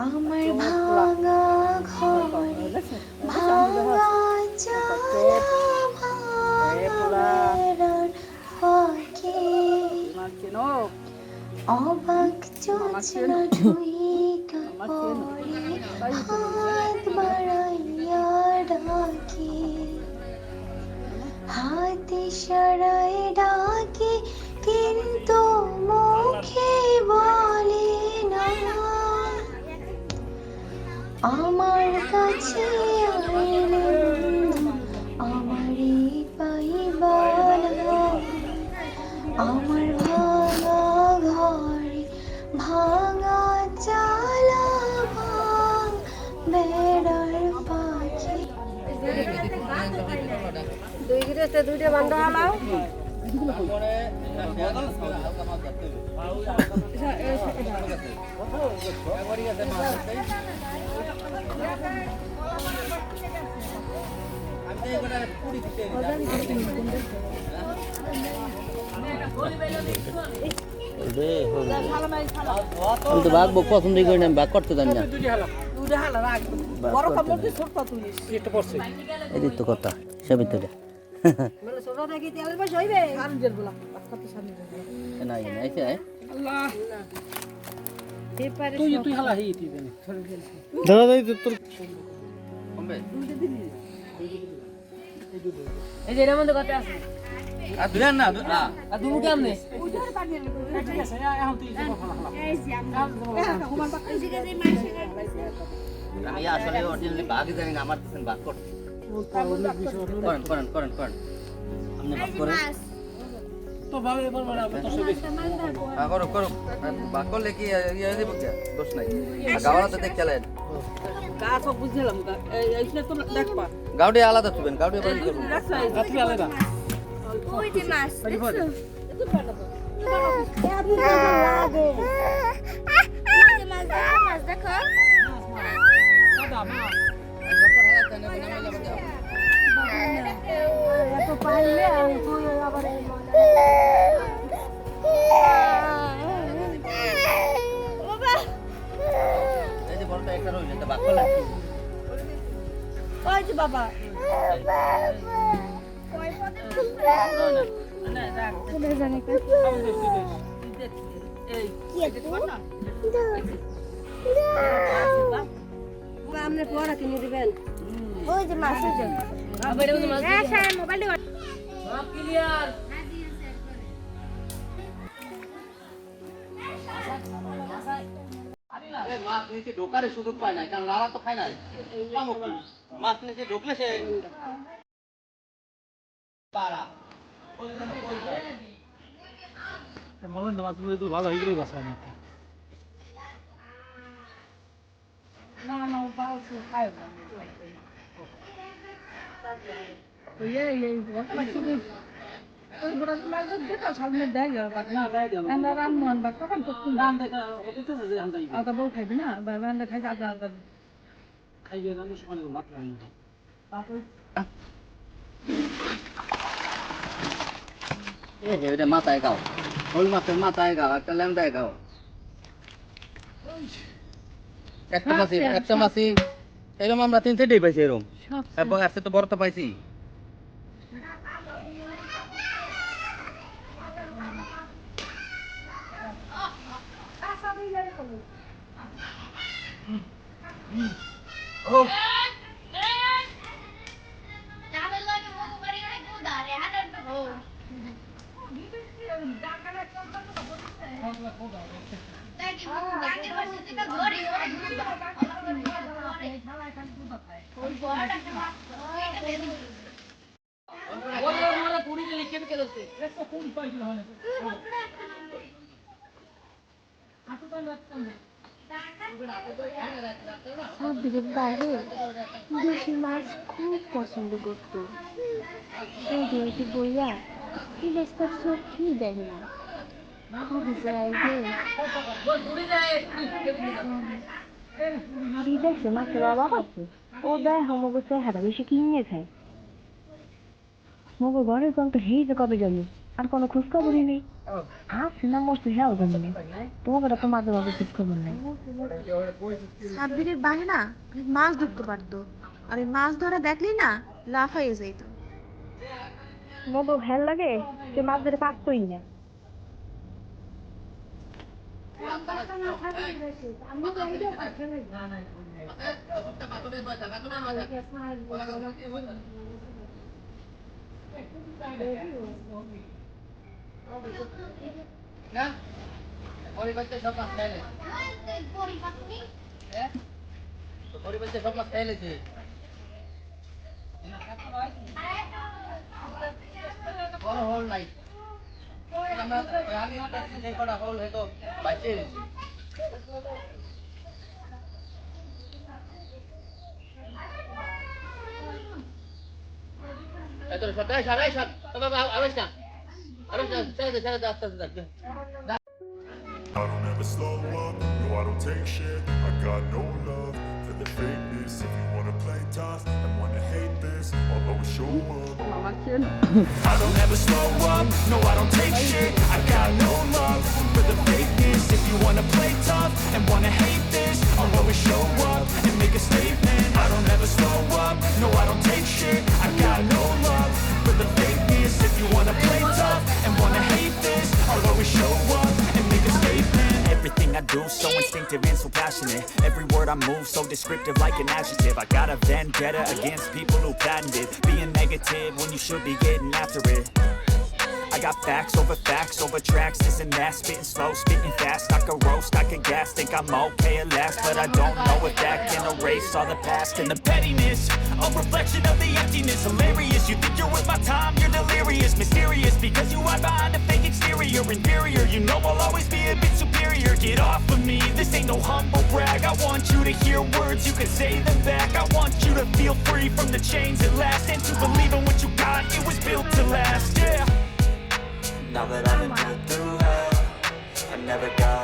আমার ভাঙা ঘরে ভাঙা চালা ভাঙা বেড়ার ফাঁকে অবাক জোছনা ঢুইকা পড়ে হাত বাড়াইয়া ডাকে হাত ইশারায় ডাকে কিন্তু মুখে বলে না আমার কাছে আইলে আমারই পাইবার আমার ভাঙা ঘরে ভাঙা চালা ভাঙ বেড়ার পাখি দুই গিরেতে দুইটা বান্ধা হালাও আমি তো বাঘ পছন্দ করি না, বাঘ করতে জানি না। এদিক তো কথা সে ভিতরে আমি আসলে অরিজিনালি বাঘ জানি না, আমার বাঘ করতে করেন করেন করেন করেন আপনি বাঘ করেন তো ভাবে এবার মানে আপনি তো সবই হ্যাঁ করো করো বাঘ করলে কি ইয়ে দেব কি দোষ নাই গাওয়া তো দেখ চলেন গা সব বুঝলাম এইটা তো দেখবা গাউডি আলাদা তুবেন গাউডি বন্ধ করুন গাছটি আলাদা ওই যে মাছ দেখছো ওই যে মাছ দেখো এত পাইলে আমি তুই আবার এই যে বড়টা একটা রইল এটা বাঘ করলে ওই যে বাবা আপনি পড়া কিনে দিবেন ওই যে মাছ মোবাইল ক্লিয়ার মাছ নিচে ঢোকারে সুযোগ পায় না, কারণ লালা তো খায় না। মাছ নিচে ঢুকলে সে পারা ভালো হয়ে গেলে বাসা না মাথায় গাও, ওই মাছের মাথায় গাও, একটা ল্যান্ডায় গাও, একটা মাছি এরকম আমরা 3 সেটেই পাইছি এরকম, এবং আজকে তো বড়টা পাইছি। সাব্বিরের বাইরে দেশি মাছ খুব পছন্দ করতো সৌদি হইতে বইয়া ইলিশ তার চোখেই দেয় না খুব যায় যে বিদেশে মাছের অভাব আছে ও দেয় মগো চেহারা বেশি কিনে খায় মগো ঘরের কম তো হেই যে কবে যাবি আর কোনো খোঁজ খবরই নেই না মস্ত হেয়াল জন্মে তোমাকে তো মাঝে মাঝে ঠিক খবর নেই সাব্বিরের বাহে না মাছ ধরতে পারতো আর এই মাছ ধরা দেখলি না লাফাইয়ে যাইত মতো ভ্যাল লাগে সে মাছ ধরে পারতোই না না ওই বাচ্চা সব মাছ খাইলে ওই বাচ্চা সব মাছ খাইলেছে বড় হল নাই আমরা আমি যে কটা হল হয়তো বাঁচিয়ে দিয়েছি এত সবাই সবাই সব বাবা আবেশ না ছেড়ে আস্তে আস্তে I don't ever slow up, no I don't take shit. I got no love for the fakeness. If you wanna play tough and wanna hate this, I'll always show up. I don't ever slow up, no I don't take shit. I got no love for the fakeness. If you wanna play tough and wanna hate this, I'll always show up and make a statement. I don't ever slow up, no I don't take shit. I got no love for the fakeness. If you wanna play tough and wanna hate this, I'll always show up and make a statement. Everything I do so instinctive and so passionate. Every word I move so descriptive like an adjective. I got a vendetta against people who patented being negative when you should be getting after it. I got facts over tracks, this and that. Spitting slow, spitting fast. I could roast, I could gas. Think I'm okay at last, but I don't know if that can erase all the past and the pettiness. A reflection of the emptiness. Hilarious, you think you're worth my time, you're delirious. Mysterious, because you hide behind a fake exterior. Inferior, you know I'll always be a bit superior. Get off of me, this ain't no humble brag. I want you to hear words, you can say them back. I want you to feel free from the chains at last, and to believe in what you got, it was built to last, yeah. Now that I've been put through hell, I never got